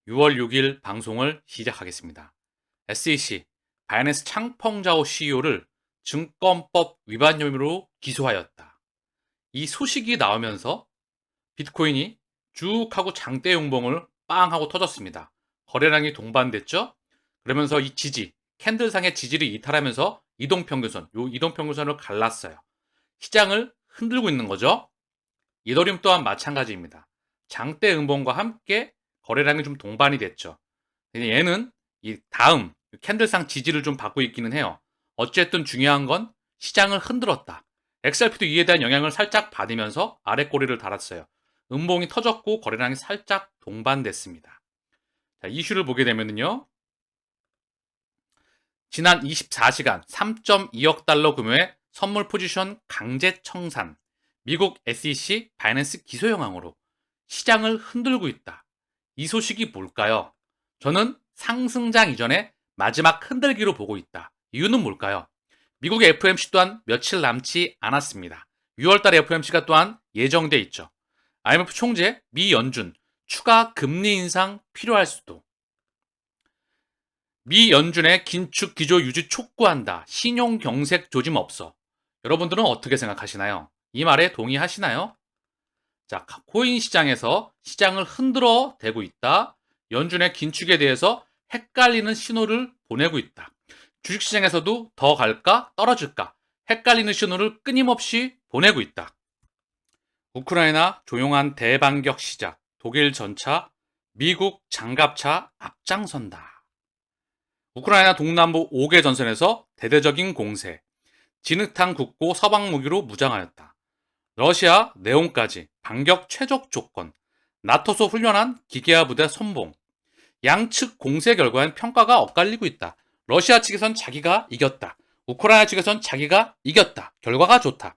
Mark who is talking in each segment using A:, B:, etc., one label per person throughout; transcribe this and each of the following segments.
A: 6월 6일 방송을 시작하겠습니다. SEC 바이낸스 창펑자오 CEO를 증권법 위반 혐의로 기소하였다. 이 소식이 나오면서 비트코인이 쭉 하고 장대 용봉을 빵 하고 터졌습니다. 거래량이 동반됐죠? 그러면서 이 지지, 캔들상의 지지를 이탈하면서 이동평균선, 요 이동평균선을 갈랐어요. 시장을 흔들고 있는 거죠. 이더리움 또한 마찬가지입니다. 장대 음봉과 함께 거래량이 좀 동반이 됐죠. 얘는 이 다음 캔들상 지지를 좀 받고 있기는 해요. 어쨌든 중요한 건 시장을 흔들었다. XRP도 이에 대한 영향을 살짝 받으면서 아래 꼬리를 달았어요. 음봉이 터졌고 거래량이 살짝 동반됐습니다. 자, 이슈를 보게 되면요. 지난 24시간 3.2억 달러 규모의 선물 포지션 강제 청산, 미국 SEC 바이낸스 기소 영향으로 시장을 흔들고 있다. 이 소식이 뭘까요? 저는 상승장 이전에 마지막 흔들기로 보고 있다. 이유는 뭘까요? 미국의 FOMC 또한 며칠 남지 않았습니다. 6월달에 FOMC가 또한 예정돼 있죠. IMF 총재, 미 연준, 추가 금리 인상 필요할 수도. 미 연준의 긴축 기조 유지 촉구한다. 신용 경색 조짐 없어. 여러분들은 어떻게 생각하시나요? 이 말에 동의하시나요? 자, 코인 시장에서 시장을 흔들어 대고 있다. 연준의 긴축에 대해서 헷갈리는 신호를 보내고 있다. 주식시장에서도 더 갈까 떨어질까 헷갈리는 신호를 끊임없이 보내고 있다. 우크라이나 조용한 대반격 시작. 독일 전차, 미국 장갑차 앞장선다. 우크라이나 동남부 5개 전선에서 대대적인 공세, 진흙탕 굽고 서방 무기로 무장하였다. 러시아 네온까지 반격 최적 조건, 나토소 훈련한 기계화 부대 선봉, 양측 공세 결과엔 평가가 엇갈리고 있다. 러시아 측에선 자기가 이겼다. 우크라이나 측에선 자기가 이겼다. 결과가 좋다.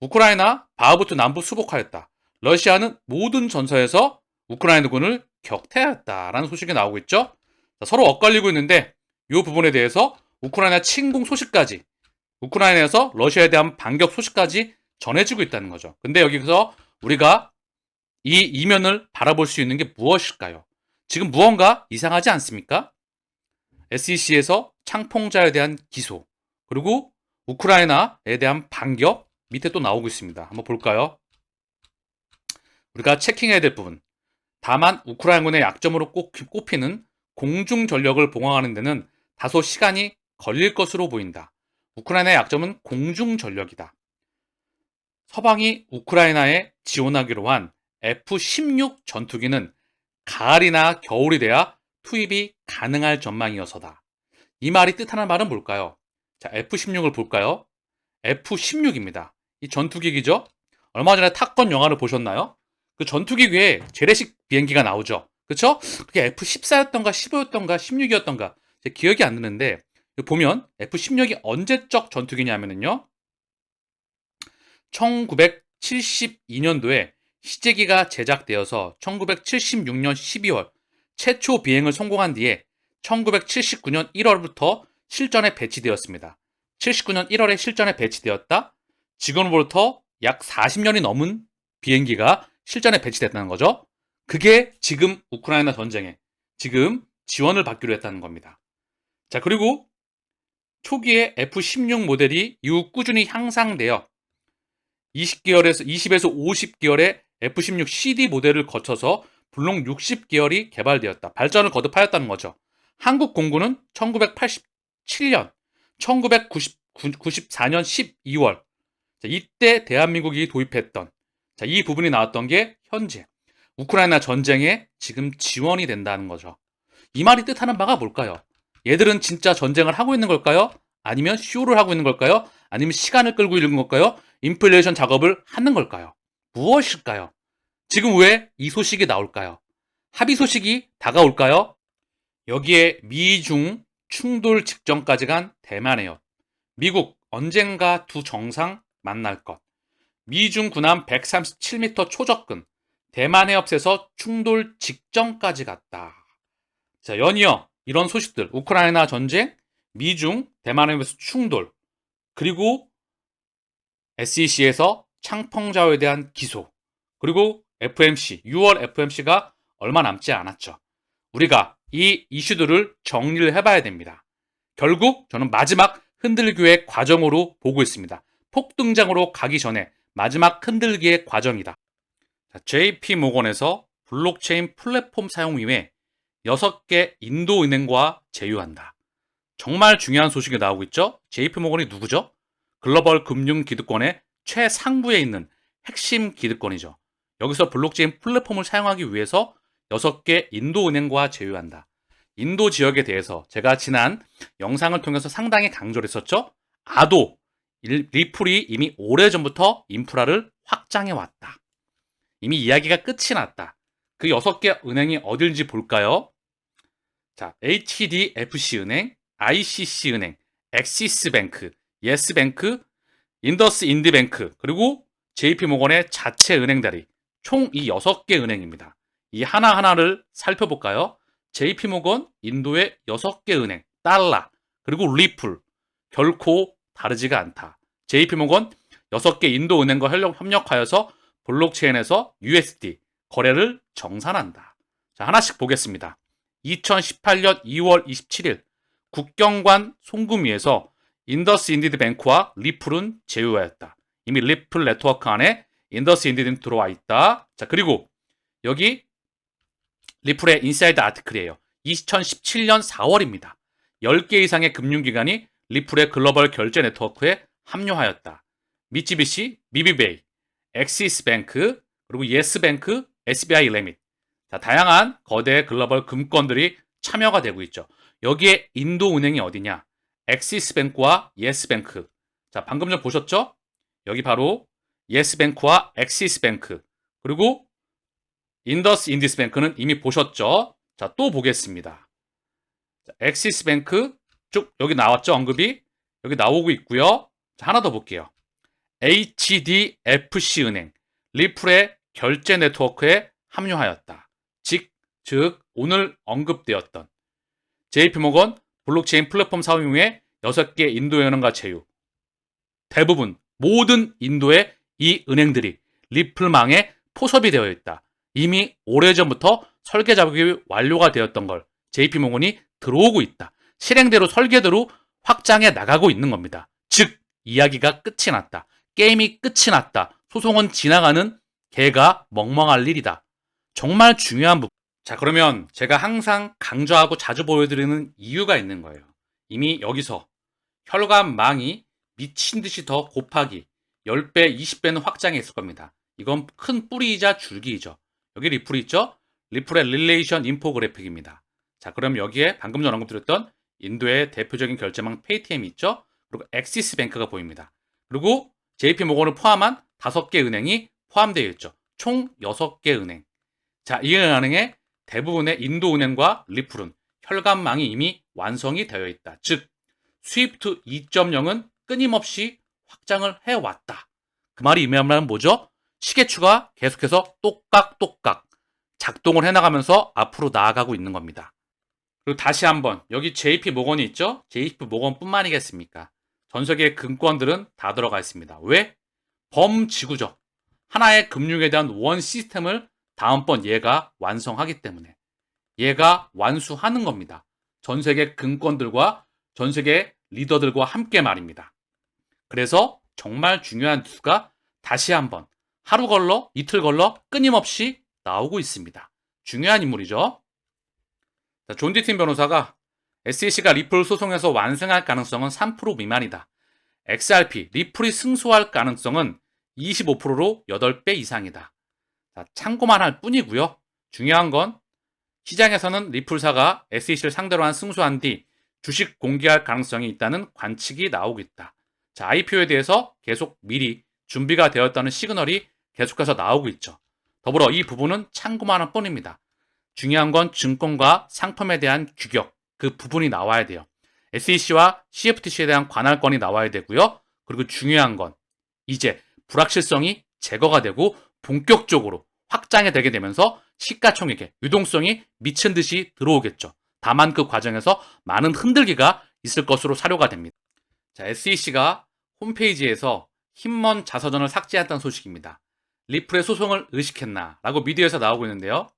A: 우크라이나 바흐무트 남부 수복하였다. 러시아는 모든 전선에서 우크라이나군을 격퇴하였다라는 소식이 나오고 있죠. 서로 엇갈리고 있는데 이 부분에 대해서 우크라이나 침공 소식까지, 우크라이나에서 러시아에 대한 반격 소식까지 전해지고 있다는 거죠. 근데 여기서 우리가 이 이면을 바라볼 수 있는 게 무엇일까요? 지금 무언가 이상하지 않습니까? SEC에서 창풍자에 대한 기소, 그리고 우크라이나에 대한 반격 밑에 또 나오고 있습니다. 한번 볼까요? 우리가 체킹해야 될 부분. 다만 우크라이나군의 약점으로 꼽히는 공중 전력을 봉합하는 데는 다소 시간이 걸릴 것으로 보인다. 우크라이나의 약점은 공중 전력이다. 서방이 우크라이나에 지원하기로 한 F-16 전투기는 가을이나 겨울이 돼야 투입이 가능할 전망이어서다. 이 말이 뜻하는 말은 뭘까요? 자, F-16을 볼까요? F-16입니다. 이 전투기기죠? 얼마 전에 탑건 영화를 보셨나요? 그 전투기기에 재래식 비행기가 나오죠. 그쵸? 그게 F-14였던가 15였던가 16이었던가 제 기억이 안 나는데 보면 F-16이 언제적 전투기냐면요. 1972년도에 시제기가 제작되어서 1976년 12월 최초 비행을 성공한 뒤에 1979년 1월부터 실전에 배치되었습니다. 79년 1월에 실전에 배치되었다. 지금으로부터 약 40년이 넘은 비행기가 실전에 배치됐다는 거죠. 그게 지금 우크라이나 전쟁에 지금 지원을 받기로 했다는 겁니다. 자, 그리고 초기에 F-16 모델이 이후 꾸준히 향상되어 20에서 50개월의 F-16 CD 모델을 거쳐서 불록 60개월이 개발되었다. 발전을 거듭하였다는 거죠. 한국 공군은 1987년, 1994년 12월 이때 대한민국이 도입했던 이 부분이 나왔던 게 현재 우크라이나 전쟁에 지금 지원이 된다는 거죠. 이 말이 뜻하는 바가 뭘까요? 얘들은 진짜 전쟁을 하고 있는 걸까요? 아니면 쇼를 하고 있는 걸까요? 아니면 시간을 끌고 있는 걸까요? 인플레이션 작업을 하는 걸까요? 무엇일까요? 지금 왜 이 소식이 나올까요? 합의 소식이 다가올까요? 여기에 미중 충돌 직전까지 간 대만해협. 미국 언젠가 두 정상 만날 것. 미중 군함 137m 초접근. 대만해협에서 충돌 직전까지 갔다. 자, 연이어 이런 소식들. 우크라이나 전쟁, 미중, 대만해협에서 충돌, 그리고 SEC에서 창펑자오에 대한 기소, 그리고 FMC, 6월 FMC가 얼마 남지 않았죠. 우리가 이 이슈들을 정리를 해봐야 됩니다. 결국 저는 마지막 흔들기의 과정으로 보고 있습니다. 폭등장으로 가기 전에 마지막 흔들기의 과정이다. JP모건에서 블록체인 플랫폼 사용 이후에 6개 인도 은행과 제휴한다. 정말 중요한 소식이 나오고 있죠? JP모건이 누구죠? 글로벌 금융 기득권의 최상부에 있는 핵심 기득권이죠. 여기서 블록체인 플랫폼을 사용하기 위해서 6개 인도 은행과 제휴한다. 인도 지역에 대해서 제가 지난 영상을 통해서 상당히 강조를 했었죠. 아도 리플이 이미 오래전부터 인프라를 확장해 왔다. 이미 이야기가 끝이 났다. 그 6개 은행이 어딜지 볼까요? 자, HDFC 은행, ICC 은행, 엑시스뱅크, 예스뱅크, 인더스인드뱅크, 그리고 JP모건의 자체 은행다리, 총 이 6개 은행입니다. 이 하나하나를 살펴볼까요? JP모건, 인도의 6개 은행, 달러, 그리고 리플, 결코 다르지가 않다. JP모건 6개 인도 은행과 협력하여서 블록체인에서 USD 거래를 정산한다. 자, 하나씩 보겠습니다. 2018년 2월 27일 국경관 송금위에서 인더스인디드뱅크와 리플은 제휴하였다. 이미 리플 네트워크 안에 인더스인디드는 들어와 있다. 자, 그리고 여기 리플의 인사이드 아티클이에요. 2017년 4월입니다. 10개 이상의 금융기관이 리플의 글로벌 결제 네트워크에 합류하였다. 미쯔비시, 미비베이, 엑시스뱅크, 그리고 예스뱅크, SBI 레밋. 자, 다양한 거대 글로벌 금권들이 참여가 되고 있죠. 여기에 인도 은행이 어디냐? 엑시스뱅크와 예스뱅크. 자, 방금 전 보셨죠? 여기 바로 예스뱅크와 엑시스뱅크. 그리고 인더스인디스뱅크는 이미 보셨죠? 자, 또 보겠습니다. 엑시스뱅크 쭉 여기 나왔죠? 언급이 여기 나오고 있고요. 자, 하나 더 볼게요. HDFC 은행 리플의 결제 네트워크에 합류하였다. 즉 오늘 언급되었던 JP모건 블록체인 플랫폼 사용 후에 6개 인도 은행과 제휴. 대부분 모든 인도의 이 은행들이 리플망에 포섭이 되어 있다. 이미 오래전부터 설계 작업이 완료가 되었던 걸 JP모건이 들어오고 있다. 실행대로 설계대로 확장해 나가고 있는 겁니다. 즉 이야기가 끝이 났다. 게임이 끝이 났다. 소송은 지나가는 개가 멍멍할 일이다. 정말 중요한 부분. 자, 그러면 제가 항상 강조하고 자주 보여드리는 이유가 있는 거예요. 이미 여기서 혈관망이 미친 듯이 더 곱하기 10배, 20배는 확장해 있을 겁니다. 이건 큰 뿌리이자 줄기이죠. 여기 리플이 있죠? 리플의 릴레이션 인포그래픽입니다. 자, 그럼 여기에 방금 전 언급드렸던 인도의 대표적인 결제망 페이티엠이 있죠? 그리고 엑시스뱅크가 보입니다. 그리고 JP모건을 포함한 5개 은행이 포함되어 있죠. 총 6개 은행. 자, 이 은행의 대부분의 인도 은행과 리플은 혈관망이 이미 완성이 되어 있다. 즉, 스위프트 2.0은 끊임없이 확장을 해왔다. 그 말이 의미하면 뭐죠? 시계추가 계속해서 똑깍똑깍 작동을 해나가면서 앞으로 나아가고 있는 겁니다. 그리고 다시 한번 여기 JP모건이 있죠? JP모건뿐만이겠습니까? 전 세계 금권들은 다 들어가 있습니다. 왜? 범지구적 하나의 금융에 대한 원 시스템을 다음번 얘가 완성하기 때문에 얘가 완수하는 겁니다. 전 세계 금권들과 전 세계 리더들과 함께 말입니다. 그래서 정말 중요한 뉴스가 다시 한번 하루 걸러 이틀 걸러 끊임없이 나오고 있습니다. 중요한 인물이죠. 존 디틴 변호사가 SEC가 리플 소송에서 완승할 가능성은 3% 미만이다. XRP, 리플이 승소할 가능성은 25%로 8배 이상이다. 자, 참고만 할 뿐이고요. 중요한 건 시장에서는 리플사가 SEC를 상대로 한 승소한 뒤 주식 공개할 가능성이 있다는 관측이 나오고 있다. 자, IPO에 대해서 계속 미리 준비가 되었다는 시그널이 계속해서 나오고 있죠. 더불어 이 부분은 참고만 할 뿐입니다. 중요한 건 증권과 상품에 대한 규격, 그 부분이 나와야 돼요. SEC와 CFTC에 대한 관할권이 나와야 되고요. 그리고 중요한 건 이제 불확실성이 제거가 되고 본격적으로 확장이 되게 되면서 시가총액의 유동성이 미친 듯이 들어오겠죠. 다만 그 과정에서 많은 흔들기가 있을 것으로 사료가 됩니다. 자, SEC가 홈페이지에서 힘먼 자서전을 삭제했다는 소식입니다. 리플의 소송을 의식했나? 라고 미디어에서 나오고 있는데요.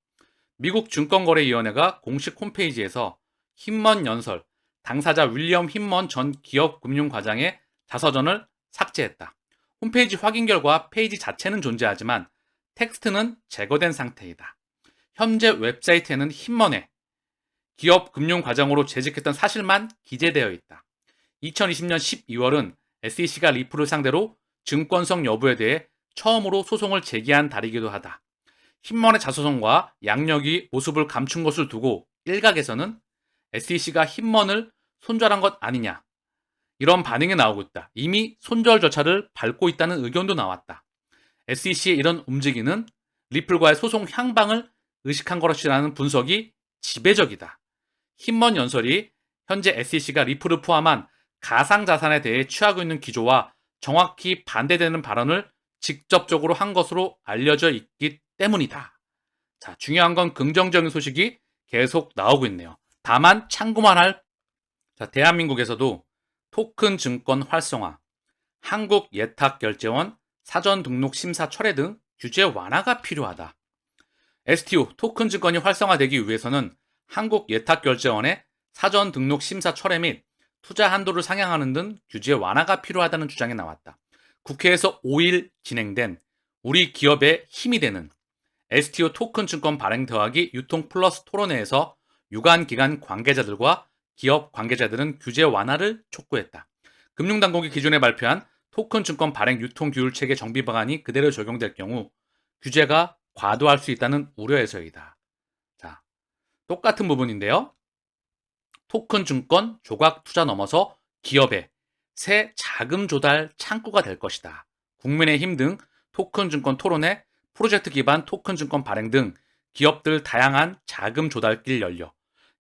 A: 미국 증권거래위원회가 공식 홈페이지에서 힘먼 연설, 당사자 윌리엄 힘먼 전 기업금융과장의 자서전을 삭제했다. 홈페이지 확인 결과 페이지 자체는 존재하지만 텍스트는 제거된 상태이다. 현재 웹사이트에는 힘먼의 기업금융과장으로 재직했던 사실만 기재되어 있다. 2020년 12월은 SEC가 리플을 상대로 증권성 여부에 대해 처음으로 소송을 제기한 달이기도 하다. 힘먼의 자소송과 양력이 모습을 감춘 것을 두고 일각에서는 SEC가 힘먼을 손절한 것 아니냐, 이런 반응이 나오고 있다. 이미 손절 절차를 밟고 있다는 의견도 나왔다. SEC의 이런 움직임은 리플과의 소송 향방을 의식한 것이라는 분석이 지배적이다. 힘먼 연설이 현재 SEC가 리플을 포함한 가상자산에 대해 취하고 있는 기조와 정확히 반대되는 발언을 직접적으로 한 것으로 알려져 있기 때문이다. 자, 중요한 건 긍정적인 소식이 계속 나오고 있네요. 다만 참고만 할, 대한민국에서도 토큰 증권 활성화, 한국예탁결제원 사전 등록 심사 철회 등 규제 완화가 필요하다. STO 토큰 증권이 활성화되기 위해서는 한국예탁결제원의 사전 등록 심사 철회 및 투자 한도를 상향하는 등 규제 완화가 필요하다는 주장이 나왔다. 국회에서 5일 진행된 우리 기업의 힘이 되는 STO 토큰 증권 발행 더하기 유통 플러스 토론회에서 유관기관 관계자들과 기업 관계자들은 규제 완화를 촉구했다. 금융당국이 기존에 발표한 토큰 증권 발행 유통 규율 체계 정비 방안이 그대로 적용될 경우 규제가 과도할 수 있다는 우려에서이다. 자, 똑같은 부분인데요. 토큰 증권 조각 투자 넘어서 기업의 새 자금 조달 창구가 될 것이다. 국민의힘 등 토큰 증권 토론회, 프로젝트 기반 토큰 증권 발행 등 기업들 다양한 자금 조달길 열려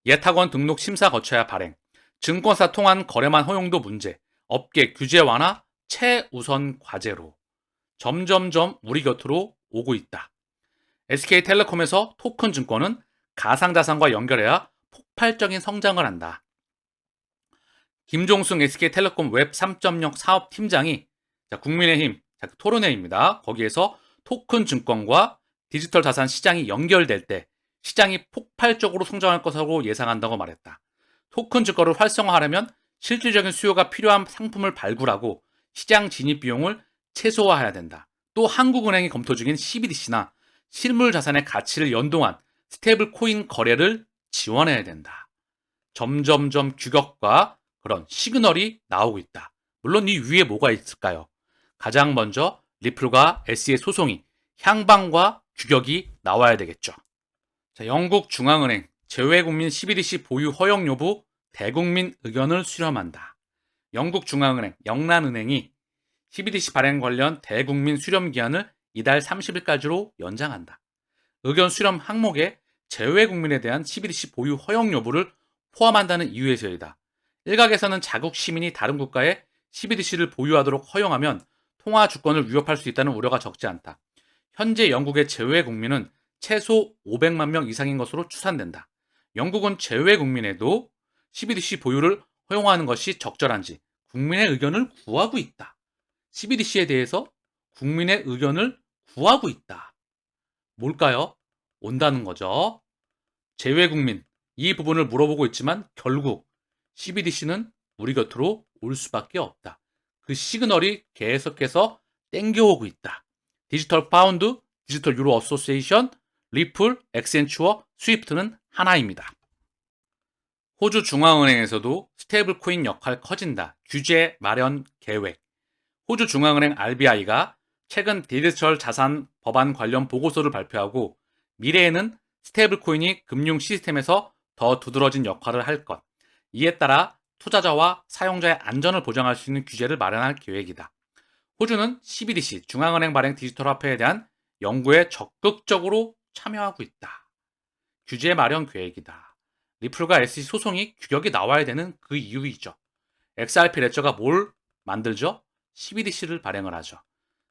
A: 예탁원 등록 심사 거쳐야 발행, 증권사 통한 거래만 허용도 문제, 업계 규제 완화 최우선 과제로 점점점 우리 곁으로 오고 있다. SK텔레콤에서 토큰 증권은 가상자산과 연결해야 폭발적인 성장을 한다. 김종승 SK텔레콤 웹 3.0 사업팀장이 국민의힘 토론회입니다. 거기에서 토큰 증권과 디지털 자산 시장이 연결될 때 시장이 폭발적으로 성장할 것으로 예상한다고 말했다. 토큰 증권을 활성화하려면 실질적인 수요가 필요한 상품을 발굴하고 시장 진입 비용을 최소화해야 된다. 또 한국은행이 검토 중인 CBDC나 실물 자산의 가치를 연동한 스테이블 코인 거래를 지원해야 된다. 점점점 규격과 그런 시그널이 나오고 있다. 물론 이 위에 뭐가 있을까요? 가장 먼저 리플과 SE의 소송이 향방과 규격이 나와야 되겠죠. 자, 영국 중앙은행 제외국민 CBDC 보유 허용 여부 대국민 의견을 수렴한다. 영국 중앙은행 영란은행이 CBDC 발행 관련 대국민 수렴 기한을 이달 30일까지로 연장한다. 의견 수렴 항목에 제외국민에 대한 CBDC 보유 허용 여부를 포함한다는 이유에서이다. 일각에서는 자국 시민이 다른 국가에 CBDC를 보유하도록 허용하면 통화 주권을 위협할 수 있다는 우려가 적지 않다. 현재 영국의 제외국민은 최소 500만 명 이상인 것으로 추산된다. 영국은 제외국민에도 CBDC 보유를 허용하는 것이 적절한지 국민의 의견을 구하고 있다. CBDC에 대해서 국민의 의견을 구하고 있다. 뭘까요? 온다는 거죠. 제외국민, 이 부분을 물어보고 있지만 결국 CBDC는 우리 곁으로 올 수밖에 없다. 그 시그널이 계속해서 땡겨오고 있다. 디지털 파운드, 디지털 유로 어소시에이션, 리플, 엑센추어, 스위프트는 하나입니다. 호주 중앙은행에서도 스테이블 코인 역할 커진다. 규제 마련 계획. 호주 중앙은행 RBI가 최근 디지털 자산 법안 관련 보고서를 발표하고 미래에는 스테이블 코인이 금융 시스템에서 더 두드러진 역할을 할 것. 이에 따라 투자자와 사용자의 안전을 보장할 수 있는 규제를 마련할 계획이다. 호주는 CBDC, 중앙은행 발행 디지털 화폐에 대한 연구에 적극적으로 참여하고 있다. 규제 마련 계획이다. 리플과 SEC 소송이 규격이 나와야 되는 그 이유이죠. XRP 레저가 뭘 만들죠? CBDC를 발행을 하죠.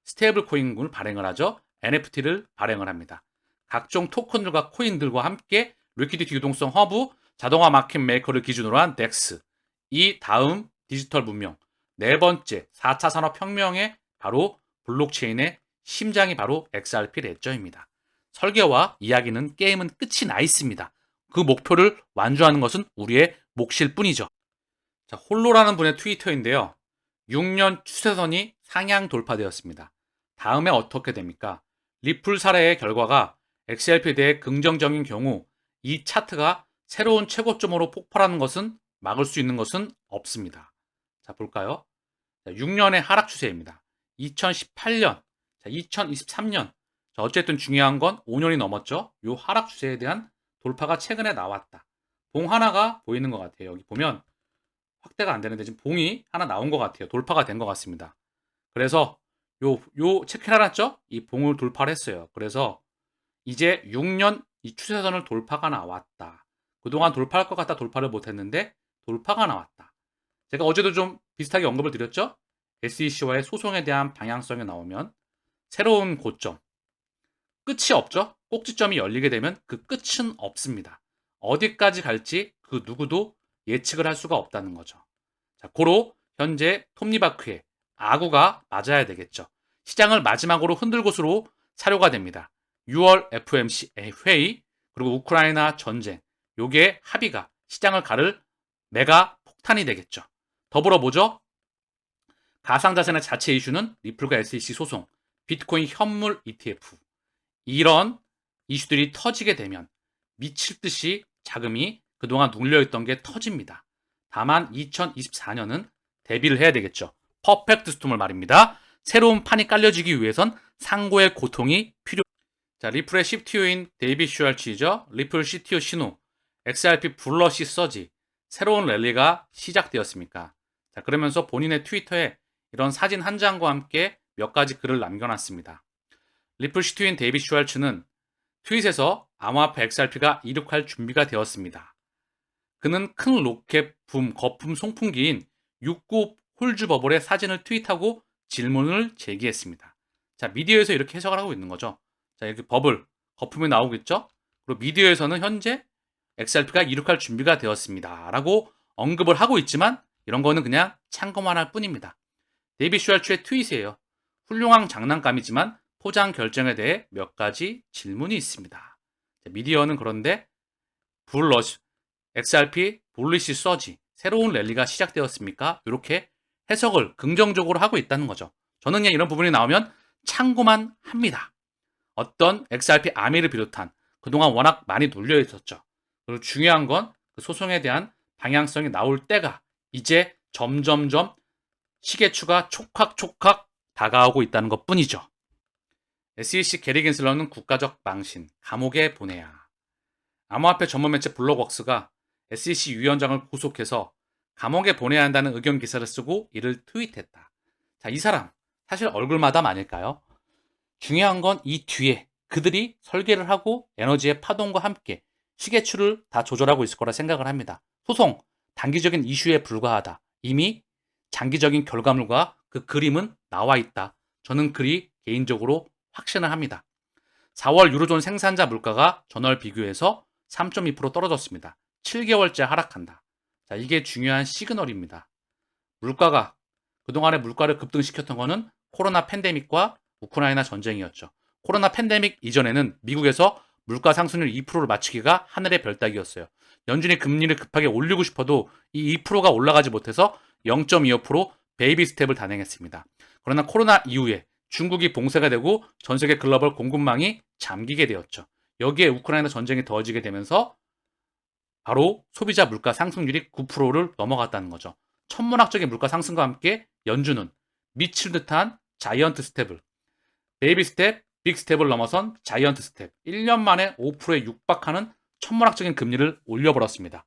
A: 스테이블 코인을 발행을 하죠. NFT를 발행을 합니다. 각종 토큰들과 코인들과 함께 리퀴디티 유동성 허브, 자동화 마켓 메이커를 기준으로 한 DEX. 이 다음 디지털 문명, 네 번째 4차 산업혁명의 바로 블록체인의 심장이 바로 XRP 레저입니다. 설계와 이야기는 게임은 끝이 나 있습니다. 그 목표를 완주하는 것은 우리의 몫일 뿐이죠. 자, 홀로라는 분의 트위터인데요. 6년 추세선이 상향 돌파되었습니다. 다음에 어떻게 됩니까? 리플 사례의 결과가 XRP에 대해 긍정적인 경우 이 차트가 새로운 최고점으로 폭발하는 것은 막을 수 있는 것은 없습니다. 자, 볼까요? 6년의 하락 추세입니다. 2018년, 2023년. 어쨌든 중요한 건 5년이 넘었죠. 이 하락 추세에 대한 돌파가 최근에 나왔다. 봉 하나가 보이는 것 같아요. 여기 보면 확대가 안 되는데 지금 봉이 하나 나온 것 같아요. 돌파가 된 것 같습니다. 그래서 요 체크해놨죠? 이 봉을 돌파를 했어요. 그래서 이제 6년 이 추세선을 돌파가 나왔다. 그동안 돌파할 것 같다 돌파를 못했는데 돌파가 나왔다. 제가 어제도 좀 비슷하게 언급을 드렸죠? SEC와의 소송에 대한 방향성이 나오면 새로운 고점, 끝이 없죠? 꼭지점이 열리게 되면 그 끝은 없습니다. 어디까지 갈지 그 누구도 예측을 할 수가 없다는 거죠. 자, 고로 현재 톱니바크의 아구가 맞아야 되겠죠. 시장을 마지막으로 흔들고서로 사료가 됩니다. 6월 FOMC 회의 그리고 우크라이나 전쟁 요게 합의가 시장을 가를 메가 폭탄이 되겠죠. 더불어 뭐죠? 가상자산의 자체 이슈는 리플과 SEC 소송, 비트코인 현물 ETF 이런 이슈들이 터지게 되면 미칠 듯이 자금이 그동안 눌려있던 게 터집니다. 다만 2024년은 대비를 해야 되겠죠. 퍼펙트 스톰을 말입니다. 새로운 판이 깔려지기 위해선 상고의 고통이 필요. 자, 리플의 CTO인 데이빗 슈왈츠이죠. 리플 CTO 신우, XRP 블러시 서지, 새로운 랠리가 시작되었습니까? 자, 그러면서 본인의 트위터에 이런 사진 한 장과 함께 몇 가지 글을 남겨놨습니다. 리플 CTO인 데이빗 슈왈츠는 트윗에서 암호화폐 XRP가 이륙할 준비가 되었습니다. 그는 큰 로켓 붐 거품 송풍기인 69 홀즈 버블의 사진을 트윗하고 질문을 제기했습니다. 자, 미디어에서 이렇게 해석을 하고 있는 거죠. 자, 이렇게 버블, 거품이 나오겠죠? 그리고 미디어에서는 현재 XRP가 이륙할 준비가 되었습니다. 라고 언급을 하고 있지만 이런 거는 그냥 참고만 할 뿐입니다. 데이빗 슈왈츠의 트윗이에요. 훌륭한 장난감이지만 포장 결정에 대해 몇 가지 질문이 있습니다. 자, 미디어는 그런데 불러시 XRP 볼리시 서지 새로운 랠리가 시작되었습니까? 이렇게 해석을 긍정적으로 하고 있다는 거죠. 저는 그냥 이런 부분이 나오면 참고만 합니다. 어떤 XRP 아미를 비롯한 그동안 워낙 많이 눌려 있었죠. 그리고 중요한 건 그 소송에 대한 방향성이 나올 때가 이제 점점점 시계추가 촉각촉각 다가오고 있다는 것 뿐이죠. SEC 게리 겐슬러는 국가적 망신, 감옥에 보내야. 암호화폐 전문 매체 블록웍스가 SEC 위원장을 구속해서 감옥에 보내야 한다는 의견 기사를 쓰고 이를 트윗했다. 자, 이 사람 사실 얼굴마담 아닐까요? 중요한 건 이 뒤에 그들이 설계를 하고 에너지의 파동과 함께 시계추를 다 조절하고 있을 거라 생각을 합니다. 소송, 단기적인 이슈에 불과하다. 이미 장기적인 결과물과 그 그림은 나와 있다. 저는 그리 개인적으로 확신을 합니다. 4월 유로존 생산자 물가가 전월 비교해서 3.2% 떨어졌습니다. 7개월째 하락한다. 자, 이게 중요한 시그널입니다. 물가가 그동안에 물가를 급등시켰던 거는 코로나 팬데믹과 우크라이나 전쟁이었죠. 코로나 팬데믹 이전에는 미국에서 물가 상승률 2%를 맞추기가 하늘의 별따기였어요. 연준이 금리를 급하게 올리고 싶어도 이 2%가 올라가지 못해서 0.25% 베이비 스텝을 단행했습니다. 그러나 코로나 이후에 중국이 봉쇄가 되고 전 세계 글로벌 공급망이 잠기게 되었죠. 여기에 우크라이나 전쟁이 더해지게 되면서 바로 소비자 물가 상승률이 9%를 넘어갔다는 거죠. 천문학적인 물가 상승과 함께 연준은 미칠 듯한 자이언트 스텝을 베이비 스텝, 빅 스텝을 넘어선 자이언트 스텝 1년 만에 5%에 육박하는 천문학적인 금리를 올려버렸습니다.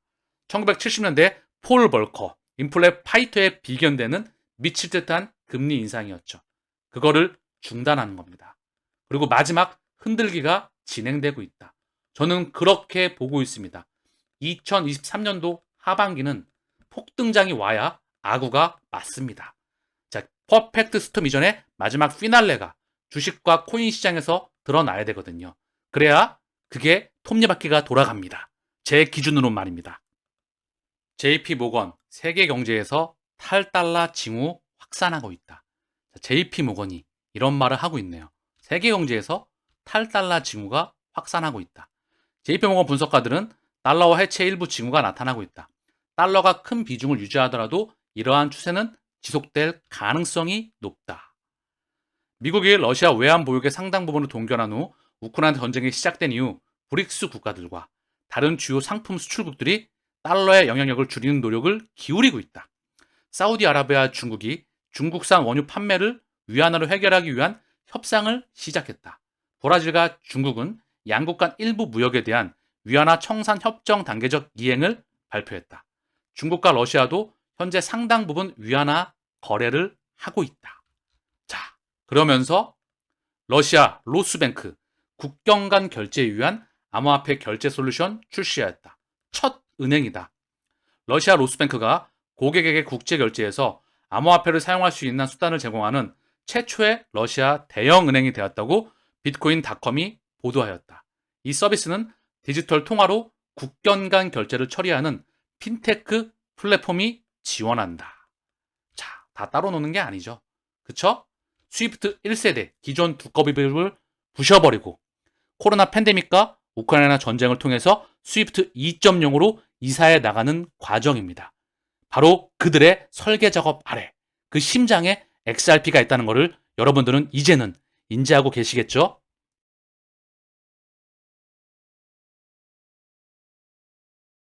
A: 1970년대 폴 벌커, 인플레 파이터에 비견되는 미칠 듯한 금리 인상이었죠. 그거를 중단하는 겁니다. 그리고 마지막 흔들기가 진행되고 있다. 저는 그렇게 보고 있습니다. 2023년도 하반기는 폭등장이 와야 아구가 맞습니다. 자, 퍼펙트 스톰 이전에 마지막 피날레가 주식과 코인 시장에서 드러나야 되거든요. 그래야 그게 톱니바퀴가 돌아갑니다. 제 기준으로 말입니다. JP 모건 세계 경제에서 탈달러 징후 확산하고 있다. JP 모건이 이런 말을 하고 있네요. 세계 경제에서 탈달러 징후가 확산하고 있다. JP모건 분석가들은 달러화 해체 일부 징후가 나타나고 있다. 달러가 큰 비중을 유지하더라도 이러한 추세는 지속될 가능성이 높다. 미국이 러시아 외환 보유의 상당 부분을 동결한 후 우크라이나 전쟁이 시작된 이후 브릭스 국가들과 다른 주요 상품 수출국들이 달러의 영향력을 줄이는 노력을 기울이고 있다. 사우디아라비아와 중국이 중국산 원유 판매를 위안화로 해결하기 위한 협상을 시작했다. 브라질과 중국은 양국 간 일부 무역에 대한 위안화 청산 협정 단계적 이행을 발표했다. 중국과 러시아도 현재 상당 부분 위안화 거래를 하고 있다. 자, 그러면서 러시아 로스뱅크 국경 간 결제에 위한 암호화폐 결제 솔루션 출시하였다. 첫 은행이다. 러시아 로스뱅크가 고객에게 국제 결제에서 암호화폐를 사용할 수 있는 수단을 제공하는 최초의 러시아 대형 은행이 되었다고 비트코인닷컴이 보도하였다. 이 서비스는 디지털 통화로 국경 간 결제를 처리하는 핀테크 플랫폼이 지원한다. 자, 다 따로 노는 게 아니죠. 그쵸? 스위프트 1세대 기존 두꺼비를 부셔버리고 코로나 팬데믹과 우크라이나 전쟁을 통해서 스위프트 2.0으로 이사해 나가는 과정입니다. 바로 그들의 설계 작업 아래 그 심장에 XRP가 있다는 것을 여러분들은 이제는 인지하고 계시겠죠?